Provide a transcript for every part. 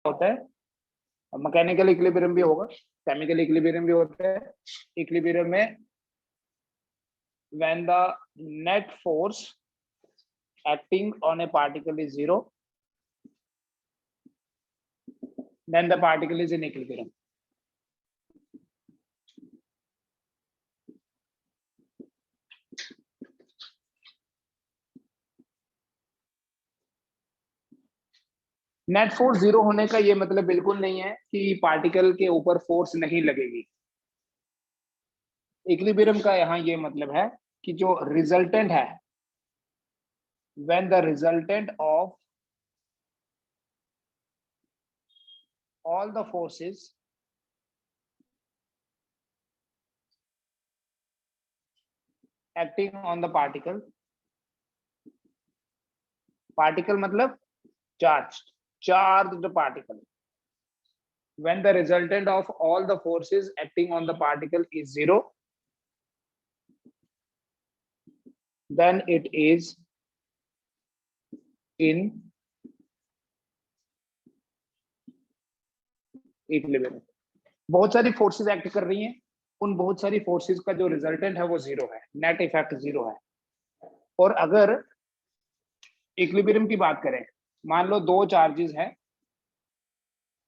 होता है, mechanical equilibrium भी होगा, केमिकल इक्विलिब्रियम भी होता है। इक्विलिब्रियम में when the net force acting on a particle is zero, then the particle is in equilibrium. Net force zero होने का ये मतलब बिल्कुल नहीं है कि पार्टिकल के ऊपर फोर्स नहीं लगेगी। इक्विलिब्रियम का यहाँ ये मतलब है कि जो रिजल्टेंट है, when the resultant of all the forces acting on the particle, particle मतलब charged particle, when the resultant of all the forces acting on the particle is zero, then it is in equilibrium. बहुत सारी forces act कर रही हैं, उन बहुत सारी forces का जो रिजल्टेंट है वो जीरो है, नेट इफेक्ट जीरो है। और अगर इक्विलिब्रियम की बात करें, मान लो दो चार्जेस हैं,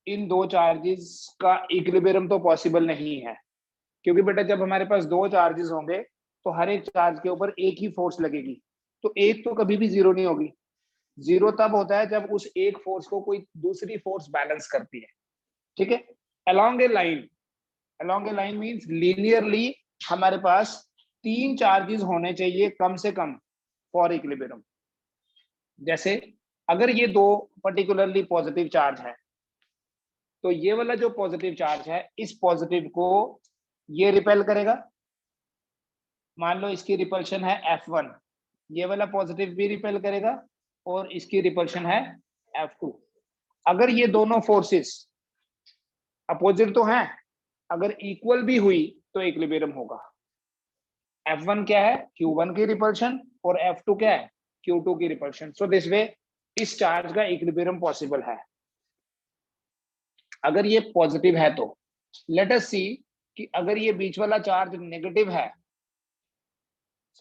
इन दो चार्जेस का इक्विलिब्रियम तो पॉसिबल नहीं है, क्योंकि बेटा जब हमारे पास दो चार्जेस होंगे तो हर एक चार्ज के ऊपर एक ही फोर्स लगेगी, तो एक तो कभी भी जीरो नहीं होगी। जीरो तब होता है जब उस एक फोर्स को कोई दूसरी फोर्स बैलेंस करती है, ठीक है। अलोंग ए लाइन मींस लीनियरली हमारे पास तीन चार्जेस होने चाहिए कम से कम फॉर इक्विलिब्रियम। जैसे अगर ये दो पर्टिकुलरली पॉजिटिव चार्ज है, तो ये वाला जो पॉजिटिव चार्ज है, इस पॉजिटिव को ये रिपेल करेगा, मान लो इसकी रिपल्शन है F1, ये वाला पॉजिटिव भी रिपेल करेगा और इसकी रिपल्शन है F2। अगर ये दोनों फोर्सेस अपोजिट तो हैं, अगर इक्वल भी हुई तो इक्विलिब्रियम होगा। F1 क्या है? Q1 की रिपल्शन, और F2 क्या है? Q2 की रिपल्शन। सो दिस वे इस चार्ज का इक्विलिब्रियम पॉसिबल है। अगर ये पॉजिटिव है तो लेट अस सी कि अगर ये बीच वाला चार्ज नेगेटिव है,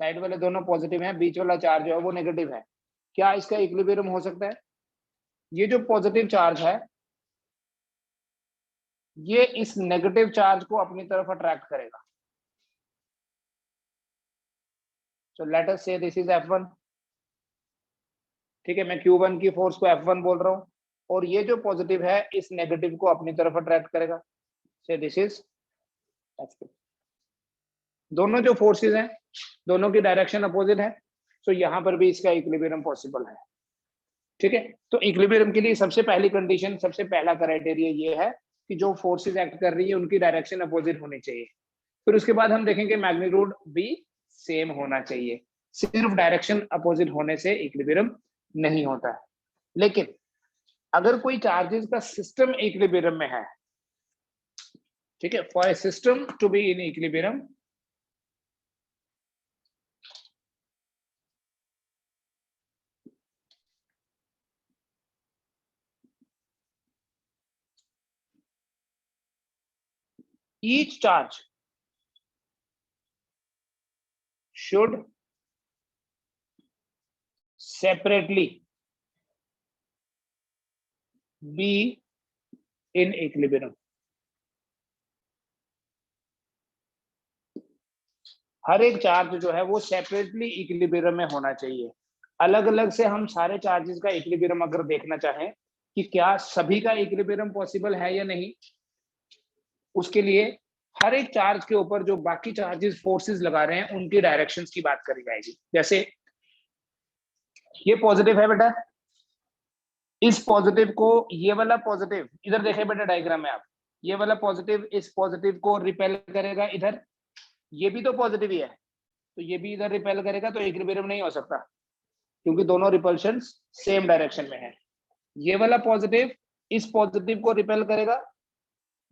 साइड वाले दोनों पॉजिटिव हैं, बीच वाला चार्ज जो है वो नेगेटिव है, क्या इसका इक्विलिब्रियम हो सकता है? ये जो पॉजिटिव चार्ज है ये इस नेगेटिव चार्ज को अपनी तरफ अट्रैक्ट करेगा। सो लेट अस से दिस इज F1, ठीक है, मैं Q1 की फोर्स को F1 बोल रहा हूं, और ये जो पॉजिटिव है इस नेगेटिव को अपनी तरफ अट्रैक्ट करेगा, से दिस इज F2। दोनों जो फोर्सेस हैं दोनों की डायरेक्शन अपोजिट है, सो यहां पर भी इसका इक्विलिब्रियम पॉसिबल है, ठीक है। तो इक्विलिब्रियम के लिए सबसे पहली कंडीशन, सबसे पहला क्राइटेरिया ये है कि जो फोर्सेस एक्ट कर रही है उनकी डायरेक्शन अपोजिट होनी चाहिए। फिर उसके बाद हम देखेंगे मैग्नीट्यूड भी सेम होना चाहिए। सिर्फ डायरेक्शन अपोजिट होने से इक्विलिब्रियम नहीं होता है। लेकिन अगर कोई चार्जेस का सिस्टम इक्विलिब्रियम में है, ठीक है, for a system to be in equilibrium, each charge should separately be in equilibrium। हर एक चार्ज जो है वो सेपरेटली इक्विलिब्रियम में होना चाहिए। अलग अलग से हम सारे चार्जेस का इक्विलिब्रियम अगर देखना चाहें कि क्या सभी का इक्विलिब्रियम पॉसिबल है या नहीं, उसके लिए हर एक चार्ज के ऊपर जो बाकी चार्जेस फोर्सेस लगा रहे हैं उनकी डायरेक्शंस की बात करी जाएगी। जैसे ये पॉजिटिव है बेटा, इस पॉजिटिव को ये वाला पॉजिटिव, इधर देखे बेटा डायग्राम में आप, ये वाला पॉजिटिव इस पॉजिटिव को रिपेल करेगा इधर, ये भी तो पॉजिटिव ही है, तो ये भी इधर रिपेल करेगा, तो इक्विलिब्रियम नहीं हो सकता क्योंकि दोनों रिपल्शंस सेम डायरेक्शन में है। ये वाला पॉजिटिव इस पॉजिटिव को रिपेल करेगा,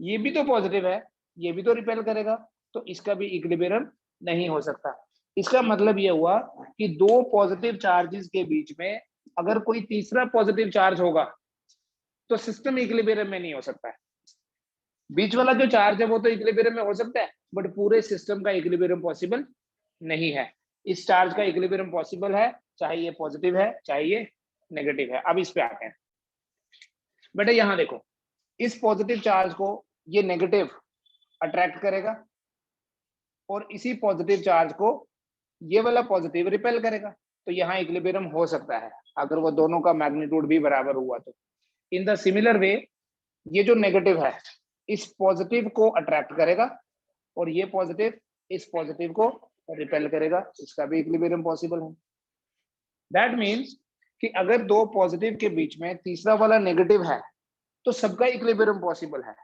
ये भी तो पॉजिटिव है, ये भी तो रिपेल करेगा, तो इसका भी इक्विलिब्रियम नहीं हो सकता। इसका मतलब ये हुआ कि दो पॉजिटिव चार्जेस के बीच में अगर कोई तीसरा पॉजिटिव चार्ज होगा तो सिस्टम इक्विलिब्रियम में नहीं हो सकता है। बीच वाला जो चार्ज है वो तो इक्विलिब्रियम में हो सकता है, बट पूरे सिस्टम का इक्विलिब्रियम पॉसिबल नहीं है। इस चार्ज का इक्विलिब्रियम पॉसिबल है, चाहे ये पॉजिटिव है चाहे ये नेगेटिव है। अब इस पे आते हैं बेटा, यहां देखो, इस पॉजिटिव चार्ज को ये नेगेटिव अट्रैक्ट करेगा और इसी पॉजिटिव चार्ज को ये वाला पॉजिटिव रिपेल करेगा। तो यहाँ इक्विलिब्रियम हो सकता है अगर वो दोनों का मैग्नीट्यूड भी बराबर हुआ तो। इन द सिमिलर वे, ये जो नेगेटिव है इस पॉजिटिव को अट्रैक्ट करेगा और ये पॉजिटिव इस पॉजिटिव को रिपेल करेगा, इसका भी इक्विलिब्रियम पॉसिबल है। दैट मीन्स कि अगर दो पॉजिटिव के बीच में तीसरा वाला नेगेटिव है तो सबका इक्विलिब्रियम पॉसिबल है।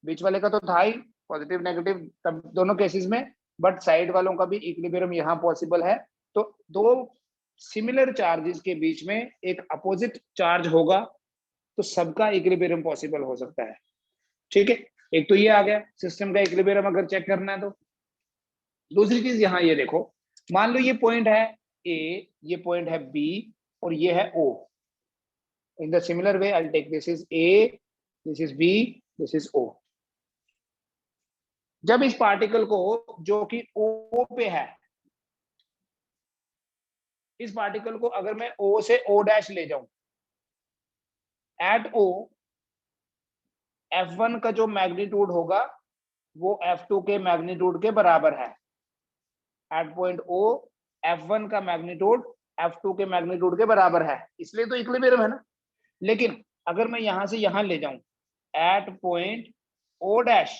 बीच वाले का तो था ही पॉजिटिव नेगेटिव तब दोनों केसेस में, बट साइड वालों का भी इक्विलिब्रियम यहाँ पॉसिबल है। तो दो सिमिलर चार्जेस के बीच में एक अपोजिट चार्ज होगा तो सबका इक्विलिब्रियम पॉसिबल हो सकता है। ठीक है, एक तो ये आ गया सिस्टम का इक्विलिब्रियम अगर चेक करना है तो। दूसरी चीज यहाँ ये देखो, मान लो ये पॉइंट है ए, ये पॉइंट है बी और ये है O. In the similar way I take this is A, this is B, this is O. जब इस पार्टिकल को जो कि ओ पे है, इस पार्टिकल को अगर मैं ओ से ओ डैश ले जाऊं, एट ओ F1 का जो मैग्नीट्यूड होगा वो F2 के मैग्नीट्यूड के बराबर है। एट पॉइंट O F1 का मैग्नीट्यूड F2 के मैग्नीट्यूड के बराबर है, इसलिए तो इक्विलिब्रियम है ना। लेकिन अगर मैं यहां से यहां ले जाऊं, at point O dash,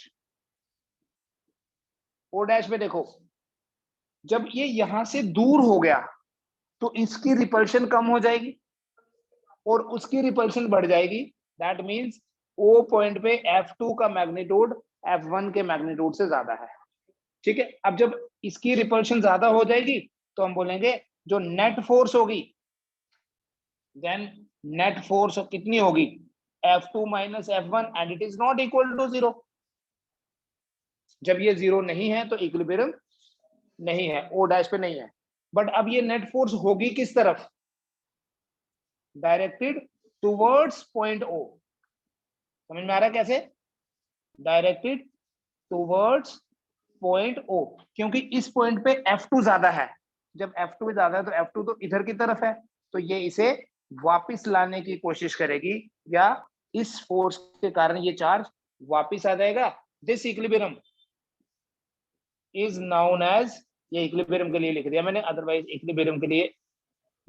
O dash पे देखो, जब ये यहां से दूर हो गया तो इसकी रिपल्शन कम हो जाएगी और उसकी रिपल्शन बढ़ जाएगी। दैट मीन्स O पॉइंट पे F2 का मैग्नीट्यूड F1 के मैग्नीट्यूड से ज्यादा है। ठीक है, अब जब इसकी रिपल्शन ज्यादा हो जाएगी तो हम बोलेंगे जो नेट फोर्स होगी, देन नेट फोर्स कितनी होगी, F2 minus F1 and it is not equal to 0। जब ये 0 नहीं है तो इक्विलिब्रियम नहीं है, O डैश पे नहीं है। बट अब ये नेट फोर्स होगी किस तरफ, डायरेक्टेड टुवर्ड्स पॉइंट O। समझ में आ रहा है कैसे, डायरेक्टेड टुवर्ड्स पॉइंट O, क्योंकि इस पॉइंट पे F2 ज्यादा है। जब F2 ज्यादा है तो F2 तो इधर की तरफ है, तो ये इसे वापस लाने की कोशिश करेगी या इस फोर्स के कारण ये चार्ज वापस आ जाएगा। This equilibrium is known as, ये इक्विलिब्रियम के लिए लिख दिया मैंने, अदरवाइज इक्विलिब्रियम के लिए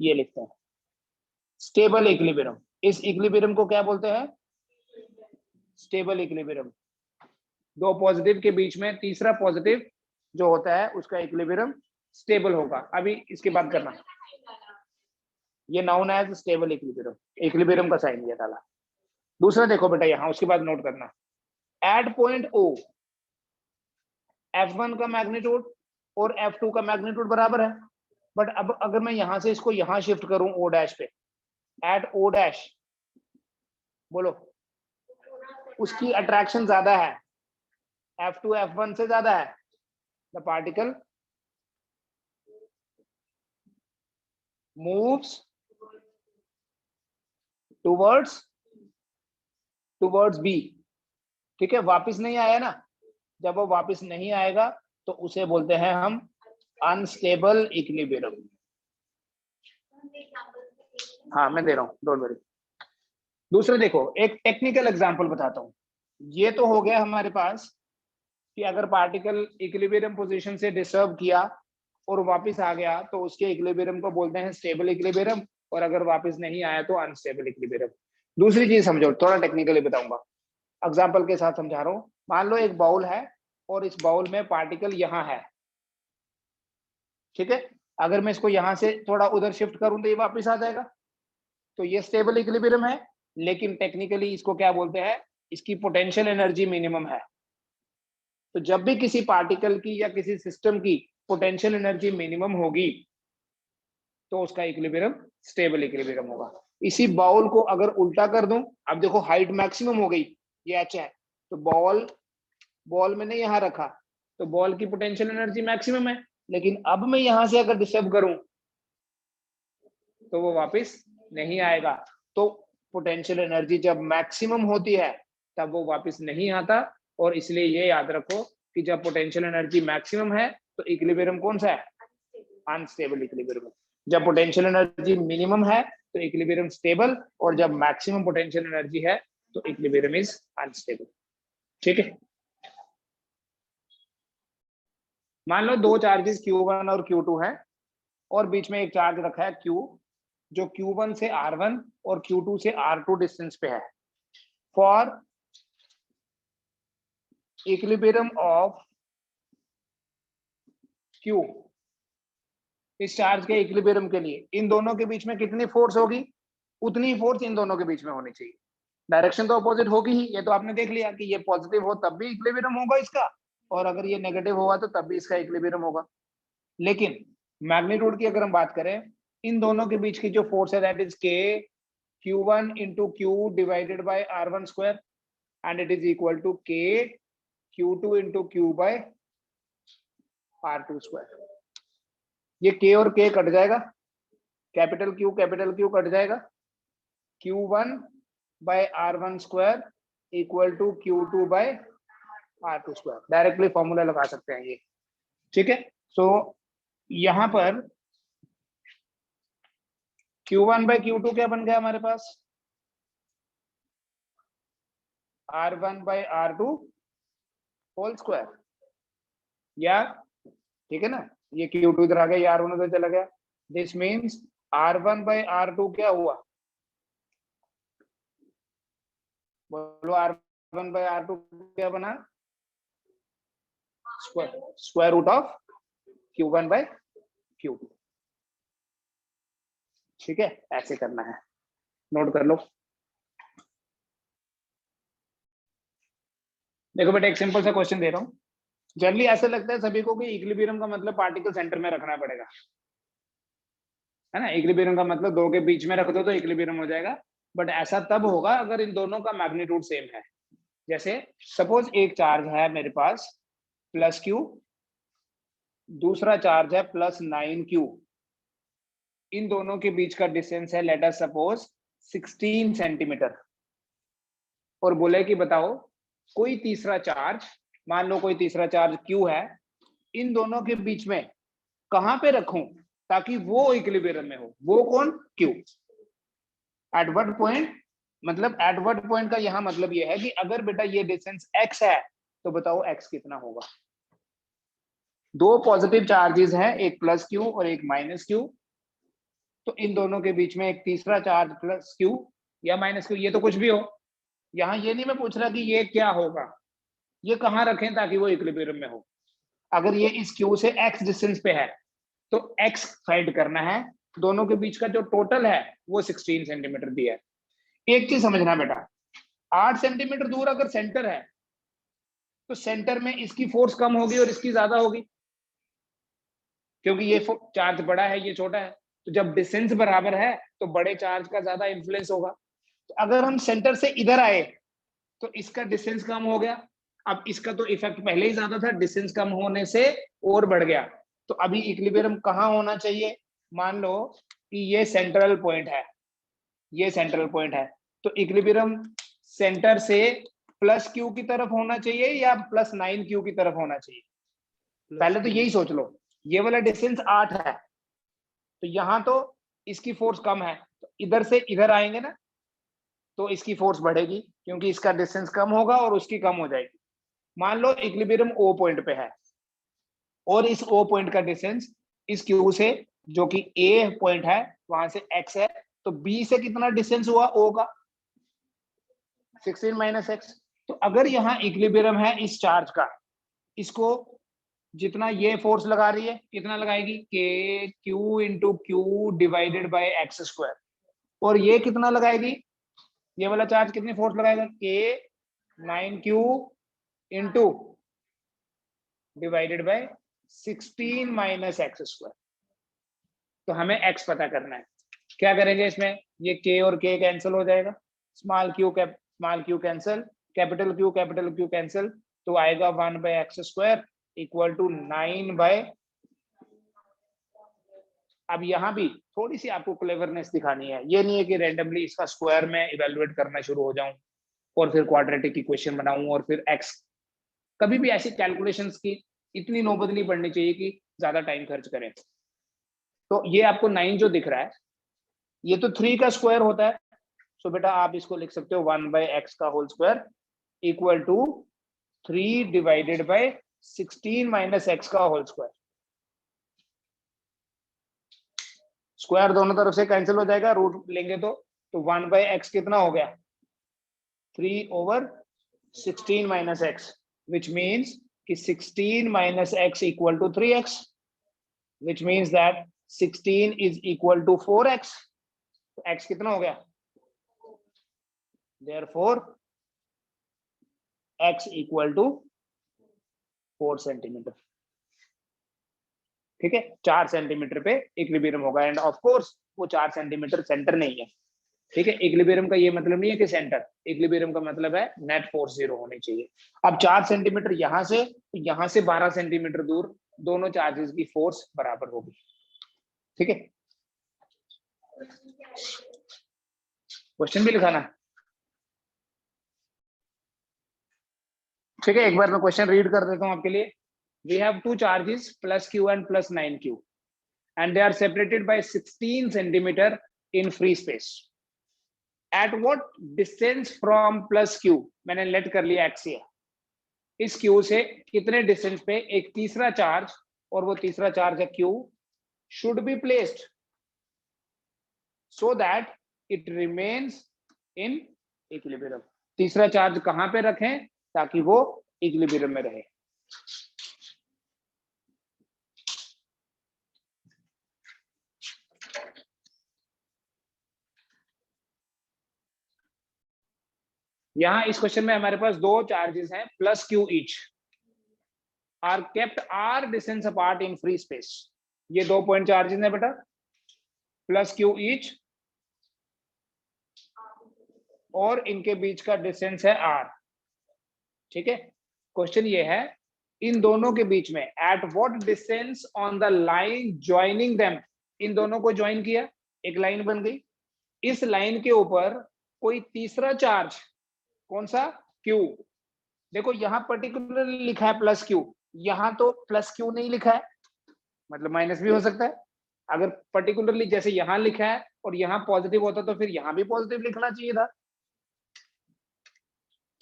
ये लिखते हैं स्टेबल इक्विलिब्रियम। इस इक्विलिब्रियम को क्या बोलते हैं, स्टेबल इक्विलिब्रियम। दो पॉजिटिव के बीच में तीसरा पॉजिटिव जो होता है उसका इक्विलिब्रियम स्टेबल होगा। अभी इसकी बात करना, ये known as stable equilibrium, equilibrium का साइन ये डाला। दूसरा देखो बेटा यहां, उसके बाद नोट करना, एट पॉइंट O F1 का मैग्नीट्यूड और F2 का मैग्नीट्यूड बराबर है। बट अब अगर मैं यहां से इसको यहां शिफ्ट करूं O डैश पे, एट O डैश, बोलो, उसकी अट्रैक्शन ज्यादा है, F2 F1 से ज्यादा है। The particle moves towards B। ठीक है, वापस नहीं आया ना, जब वो वापस नहीं आएगा तो उसे बोलते हैं हम अनस्टेबल इक्विलिब्रियम। हाँ मैं दे रहा हूँ, डोंट वरी। दूसरा देखो, एक टेक्निकल एग्जांपल बताता हूँ। ये तो हो गया हमारे पास कि अगर पार्टिकल इक्विलिब्रियम पोजीशन से डिस्टर्ब किया और वापस आ गया तो उसके इक्विलिब्रियम को बोलते हैं स्टेबल इक्विलिब्रियम, और अगर वापस नहीं आया तो अनस्टेबल इक्विलिब्रियम। दूसरी चीज समझो, थोड़ा टेक्निकली बताऊंगा, एग्जाम्पल के साथ समझा रहा हूँ। मान लो एक बाउल है और इस बाउल में पार्टिकल यहाँ है। ठीक है, अगर मैं इसको यहां से थोड़ा उधर शिफ्ट करूं तो ये वापस आ जाएगा, तो ये स्टेबल इक्विलिब्रियम है। लेकिन टेक्निकली इसको क्या बोलते हैं, इसकी पोटेंशियल एनर्जी मिनिमम है। तो जब भी किसी पार्टिकल की या किसी सिस्टम की पोटेंशियल एनर्जी मिनिमम होगी तो उसका इक्विलिब्रियम स्टेबल इक्विलिब्रियम होगा। इसी बाउल को अगर उल्टा कर दूं, अब देखो हाइट मैक्सिमम हो गई, ये h है, तो बॉल मैंने यहां रखा तो बॉल की पोटेंशियल एनर्जी मैक्सिमम है। लेकिन अब मैं यहां से अगर डिस्टर्ब करूं तो वो वापस नहीं आएगा। तो पोटेंशियल एनर्जी जब मैक्सिमम होती है तब वो वापस नहीं आता, और इसलिए ये याद रखो कि जब पोटेंशियल एनर्जी मैक्सिमम है तो इक्विलिब्रियम कौन सा है? Unstable equilibrium. जब पोटेंशियल एनर्जी मिनिमम है तो इक्विलिब्रियम स्टेबल, और जब मैक्सिमम पोटेंशियल एनर्जी है तो इक्विलिब्रियम इज अनस्टेबल। ठीक है, मान लो दो चार्जेस Q1 और Q2 है, और बीच में एक चार्ज रखा है Q, जो Q1 से R1 और Q2 से R2 डिस्टेंस पे है। फॉर इक्विलिब्रियम ऑफ Q, इस चार्ज के इक्विलिब्रियम के लिए इन दोनों के बीच में कितनी फोर्स होगी? उतनी फोर्स इन दोनों के बीच में होनी चाहिए। डायरेक्शन तो अपोजिट होगी ही, ये तो आपने देख लिया कि ये पॉजिटिव हो तब भी इक्विलिब्रियम होगा इसका, और अगर ये नेगेटिव होगा तो तब भी इसका इक्विलिब्रियम होगा। लेकिन मैग्नीट्यूड की अगर हम बात करें, इन दोनों के बीच की जो फोर्स है that is K Q1 into Q divided by R1 square, and it is equal to K Q2 into Q by R2 square। ये K और K कट जाएगा, कैपिटल Q कट जाएगा, Q1 by R1 square equal to Q2 by R2 square। Directly formula लगा सकते हैं ये। ठीक है, सो यहां पर Q1 by Q2 क्या बन गया हमारे पास? R1 by R2 whole square, या ठीक है ना, ये Q2 इधर आ गया, ये R1 उधर चला गया। This means R1 by R2 क्या हुआ? बोलो, R1 by R2 क्या बना? Square root of Q1 by Q2। ठीक है, ऐसे करना है, नोट कर लो। देखो बेटा, एक सिंपल सा क्वेश्चन दे रहा हूँ। जनरली ऐसा लगता है सभी को कि इक्विलिब्रियम का मतलब पार्टिकल सेंटर में रखना पड़ेगा, है ना? इक्विलिब्रियम का मतलब दो के बीच में रख दो तो इक्विलिब्रियम हो जाएगा, बट ऐसा तब होगा अगर इन दोनों का मैग्नीट्यूड सेम है। जैसे सपोज एक चार्ज है मेरे पास +Q, दूसरा चार्ज है +9Q, इन दोनों के बीच का डिस्टेंस है लेट अस सपोज 16 सेंटीमीटर, और बोले कि बताओ कोई तीसरा चार्ज, मान लो कोई तीसरा चार्ज Q है, इन दोनों के बीच में कहां पे रखूं ताकि वो इक्विलिब्रियम में हो? वो कौन? Q। एट व्हाट पॉइंट, मतलब एट व्हाट पॉइंट का यहां मतलब ये है कि अगर बेटा ये डिस्टेंस x है तो बताओ x कितना होगा? दो पॉजिटिव चार्जेस हैं, एक +Q और एक -Q, तो इन दोनों के बीच में एक तीसरा चार्ज +Q या -Q, ये तो कुछ भी हो। यहाँ ये नहीं मैं पूछ रहा कि ये क्या होगा, ये कहाँ रखें ताकि वो इक्विलिब्रियम में हो। अगर ये इस Q से x डिस्टेंस पे है तो x फाइंड करना है, दोनों के बीच का जो टोटल है वो 16 सेंटीमीटर दिया है। एक चीज समझना बेटा, 8 सेंटीमीटर दूर अगर सेंटर है तो सेंटर में इसकी फोर्स कम होगी और इसकी ज्यादा होगी, क्योंकि ये चार्ज बड़ा है ये छोटा है, तो जब डिस्टेंस बराबर है तो बड़े चार्ज का ज्यादा इन्फ्लुएंस होगा। तो अगर हम सेंटर से इधर आए तो इसका डिस्टेंस कम हो गया, अब इसका तो इफेक्ट पहले ही ज्यादा था, डिस्टेंस कम होने से और बढ़ गया। तो अभी इक्विलिब्रियम कहाँ होना चाहिए? मान लो कि ये सेंट्रल पॉइंट है, ये सेंट्रल पॉइंट है, तो इक्विलिब्रियम सेंटर से +Q की तरफ होना चाहिए या +9Q की तरफ होना चाहिए? पहले तो यही सोच लो। ये वाला डिस्टेंस 8 है, तो यहां तो इसकी फोर्स कम है, तो इधर से इधर आएंगे ना तो इसकी फोर्स बढ़ेगी, क्योंकि इसका डिस्टेंस कम होगा और उसकी कम हो जाएगी। मान लो इक्विलिब्रियम O पॉइंट पे है और इस O पॉइंट का डिस्टेंस इस Q से, जो कि A पॉइंट है, वहां से x है, तो B से कितना डिस्टेंस हुआ O का? 16 - x। तो अगर यहाँ इक्विलिब्रियम है इस चार्ज का, इसको जितना ये फोर्स लगा रही है कितना लगाएगी? K Q into Q divided by x square, और ये कितना लगाएगी? ये वाला चार्ज कितनी फोर्स लगाएगा? K 9Q into divided by 16 - x square. तो हमें x पता करना है, क्या करेंगे इसमें? ये K और K कैंसिल हो जाएगा, small q cancel, capital Q cancel, तो आएगा 1/x स्क्वायर इक्वल टू 9 अब यहाँ भी थोड़ी सी आपको क्लेवरनेस दिखानी है, ये नहीं है कि रैंडमली इसका स्क्वायर में इवेलुएट करना शुरू हो जाऊं और फिर क्वाड्रेटिक इक्वेशन बनाऊं और फिर एक्स। कभी भी ऐसी कैलकुलेशंस की इतनी नौबत नहीं पड़नी चाहिए कि ज्यादा टाइम खर्च करें। तो ये आपको 9 जो दिख रहा है ये तो 3 का स्क्वायर होता है। सो बेटा आप इसको लिख सकते हो 1/x का whole square equal to 3 divided by 16 minus x का होल स्क्वायर। स्क्वायर दोनों तरफ से कैंसिल हो जाएगा, रूट लेंगे तो 1/x कितना हो गया 3/16 माइनस x, which means कि 16 minus x equal to 3x, which means that 16 is equal to 4x. तो x कितना हो गया, therefore x equal to 4 centimetre. ठीक है, 4 सेंटीमीटर पे इक्विलिब्रियम होगा। एंड ऑफ कोर्स वो 4 सेंटीमीटर सेंटर नहीं है। ठीक है, इक्विलिब्रियम का ये मतलब नहीं है कि सेंटर, इक्विलिब्रियम का मतलब है नेट फोर्स 0 होनी चाहिए। अब 4 सेंटीमीटर यहां से 12 सेंटीमीटर दूर दोनों चार्जेस की फोर्स बराबर होगी। ठीक है, क्वेश्चन भी लिखाना। ठीक है, एक बार मैं क्वेश्चन रीड कर देता हूं आपके लिए। We have 2 charges plus q and plus 9q and they are separated by 16 centimeter in free space. At what distance from plus q, मैंने लेट कर लिया x है, इस q से कितने डिस्टेंस पे एक तीसरा चार्ज, और वो तीसरा चार्ज है q, should be placed so that it remains in equilibrium. तीसरा चार्ज कहां पे रखें ताकि वो इक्विलिब्रियम में रहे। यहां इस क्वेश्चन में हमारे पास 2 चार्जेस हैं plus q each, are kept r distance apart in free space. ये 2 पॉइंट चार्जेस हैं बेटा, प्लस q ईच और इनके बीच का डिस्टेंस है r। ठीक है, क्वेश्चन ये है इन दोनों के बीच में at what distance on the line joining them, इन दोनों को ज्वाइन किया, एक लाइन बन गई, इस लाइन के ऊपर कोई तीसरा चार्ज, कौन सा q। देखो यहां पर्टिकुलरली लिखा है प्लस q, यहां तो प्लस q नहीं लिखा है, मतलब माइनस भी हो सकता है। अगर पर्टिकुलरली जैसे यहां लिखा है और यहां पॉजिटिव होता तो फिर यहां भी पॉजिटिव लिखना चाहिए था।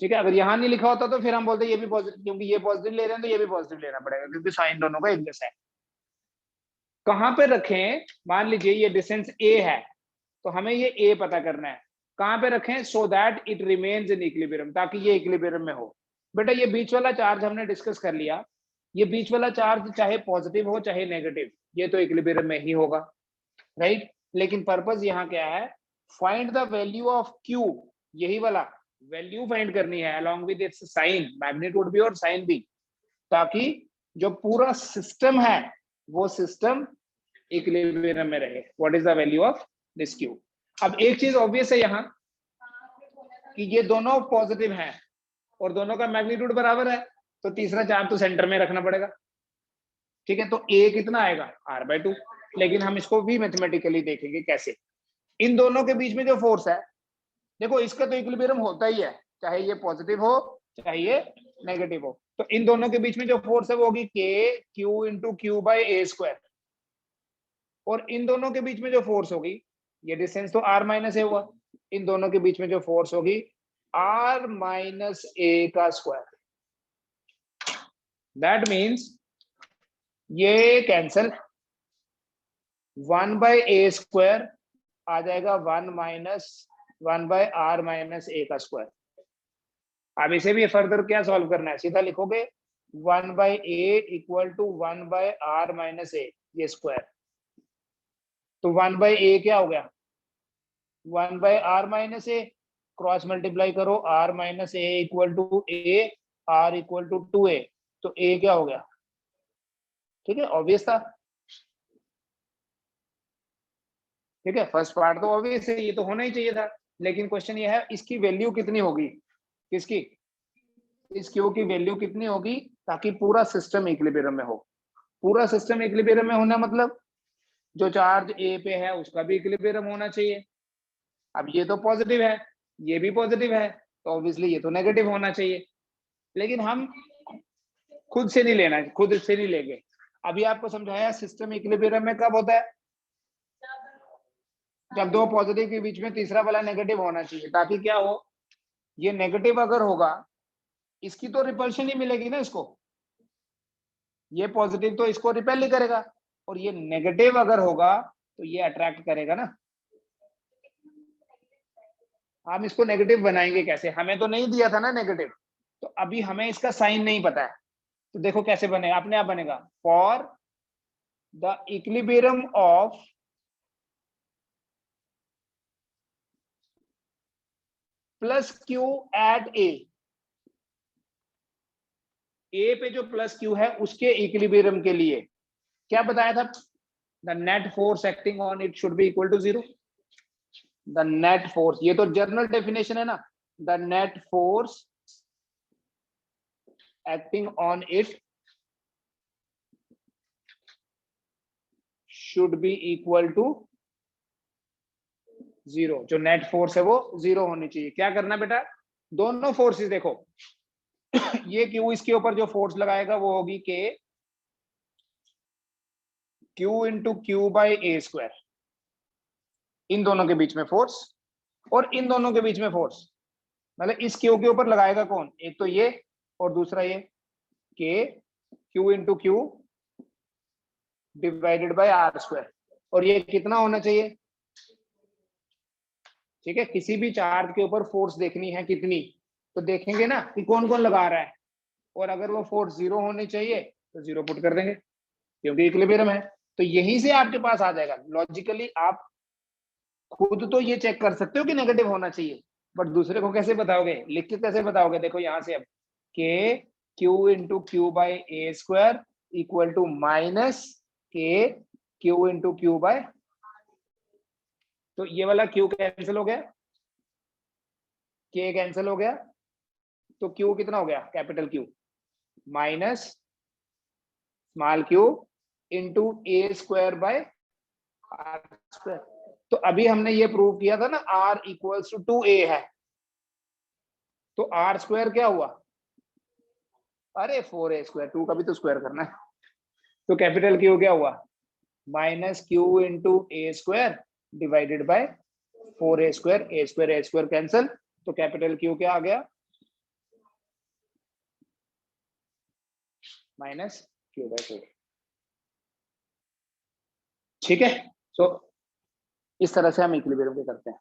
ठीक है, अगर यहां नहीं लिखा होता तो फिर हम बोलते ये भी पॉजिटिव, क्योंकि ये पॉजिटिव ले रहे हैं तो ये भी पॉजिटिव लेना पड़ेगा क्योंकि साइन दोनों का एक जैसा है। कहां पे रखें, मान लीजिए ये डिस्टेंस a है तो हमें ये a पता करना है, कहां पे रखें so that it remains in equilibrium, ताकि ये इक्विलिब्रियम में हो। बेटा ये बीच वाला चार्ज हमने डिस्कस कर लिया, ये बीच वाला चार्ज चाहे पॉजिटिव हो चाहे नेगेटिव, ये तो इक्विलिब्रियम में ही होगा, राइट। लेकिन पर्पस यहाँ क्या है, find the value of q, यही वाला वैल्यू फाइंड करनी है along with its sign, magnitude भी और साइन भी, ताकि जो पूरा सिस्टम है वो सिस्टम इक्विलिब्रियम में रहे। What is the value of this q। अब एक चीज ऑब्वियस है यहाँ कि ये दोनों पॉजिटिव हैं और दोनों का मैग्नीट्यूड बराबर है, तो तीसरा चार्ज तो सेंटर में रखना पड़ेगा। ठीक है, तो a कितना आएगा r/2, लेकिन हम इसको भी मैथमेटिकली देखेंगे कैसे। इन दोनों के बीच में जो फोर्स है, देखो इसका तो इक्विलिब्रियम होता ही है, चाहे ये पॉजिटिव हो चाहे ये नेगेटिव हो। तो इन दोनों के बीच में जो फोर्स है वो होगी k q इंटू q/a², और इन दोनों के बीच में जो फोर्स होगी, ये डिस्टेंस तो r माइनस a हुआ, इन दोनों के बीच में जो फोर्स होगी r माइनस a का स्क्वायर। दैट मीन्स ये कैंसल, 1/a² आ जाएगा 1/r माइनस a का स्क्वायर। अब इसे भी फर्दर क्या सॉल्व करना है, सीधा लिखोगे 1/a equal to 1/r minus a, ये स्क्वायर। तो 1/a क्या हो गया 1/r minus a, cross multiply करो, r minus a equal to a, r equal to 2a, तो a क्या हो गया। ठीक है, ऑब्वियस था। ठीक है, फर्स्ट पार्ट तो ऑब्वियस है, ये तो होना ही चाहिए था। लेकिन क्वेश्चन ये है इसकी वैल्यू कितनी होगी, किसकी, इस क्यू की वैल्यू कितनी होगी ताकि पूरा सिस्टम इक्विलिब्रियम में हो। पूरा सिस्टम इक्विलिब्रियम में होना मतलब जो चार्ज ए पे है उसका भी इक्विलिब्रियम होना चाहिए। अब ये तो पॉजिटिव है, ये भी पॉजिटिव है, तो ऑब्वियसली ये तो नेगेटिव होना चाहिए। लेकिन हम खुद से नहीं लेना, खुद से नहीं लेंगे। अभी आपको समझाया सिस्टम इक्विलिब्रियम में कब होता है, जब दो पॉजिटिव के बीच में तीसरा वाला नेगेटिव होना चाहिए, ताकि क्या हो, ये नेगेटिव अगर होगा इसकी तो रिपल्शन ही मिलेगी ना इसको, ये पॉजिटिव तो इसको रिपेल ही करेगा, और ये नेगेटिव अगर होगा तो ये अट्रैक्ट करेगा ना। हम इसको नेगेटिव बनाएंगे कैसे, हमें तो नहीं दिया था ना नेगेटिव, तो अभी हमें इसका साइन नहीं पता है। तो देखो कैसे बनेगा, अपने आप बनेगा, for the equilibrium of plus Q at A पे जो प्लस क्यू है उसके इक्विलिब्रियम के लिए क्या बताया था, the net force acting on it should be equal to 0। The net force, ये तो जनरल डेफिनेशन है ना, the net force acting on it should be equal to 0। जो नेट फोर्स है वो 0 होनी चाहिए। क्या करना बेटा, दोनों फोर्सेस देखो, ये क्यू इसके ऊपर जो फोर्स लगाएगा वो होगी के Q into Q by A square, इन दोनों के बीच में फोर्स और इन दोनों के बीच में फोर्स, मतलब इस क्यू के ऊपर लगाएगा कौन, एक तो ये और दूसरा ये, k Q into q divided by r square. और ये कितना होना चाहिए, ठीक है, किसी भी चार्ज के ऊपर फोर्स देखनी है कितनी, तो देखेंगे ना कि कौन कौन लगा रहा है, और अगर वो फोर्स 0 होनी चाहिए तो 0 पुट कर देंगे क्योंकि इक्विलिब्रियम है। तो यहीं से आपके पास आ जाएगा लॉजिकली। आप खुद तो ये चेक कर सकते हो कि नेगेटिव होना चाहिए, बट दूसरे को कैसे बताओगे, लिख के कैसे बताओगे, देखो यहां से अब k Q into Q by A square equal to minus k Q into q by, तो ये वाला क्यू कैंसिल हो गया, के कैंसिल हो गया, तो क्यू कितना हो गया, capital q minus small q into a square by r square. तो अभी हमने ये प्रूव किया था ना आर इक्वल्स टू 2a है, तो आर स्क्वायर क्या हुआ, अरे 4a स्क्वायर, 2 का भी तो स्क्वायर करना है, तो कैपिटल क्यू क्या हुआ, minus Q into a square divided by 4a square, A square cancel, तो कैपिटल क्यू क्या आ गया, माइनस क्यू बाय 4। ठीक है, सो इस तरह से हम इक्विलिब्रियम के करते हैं।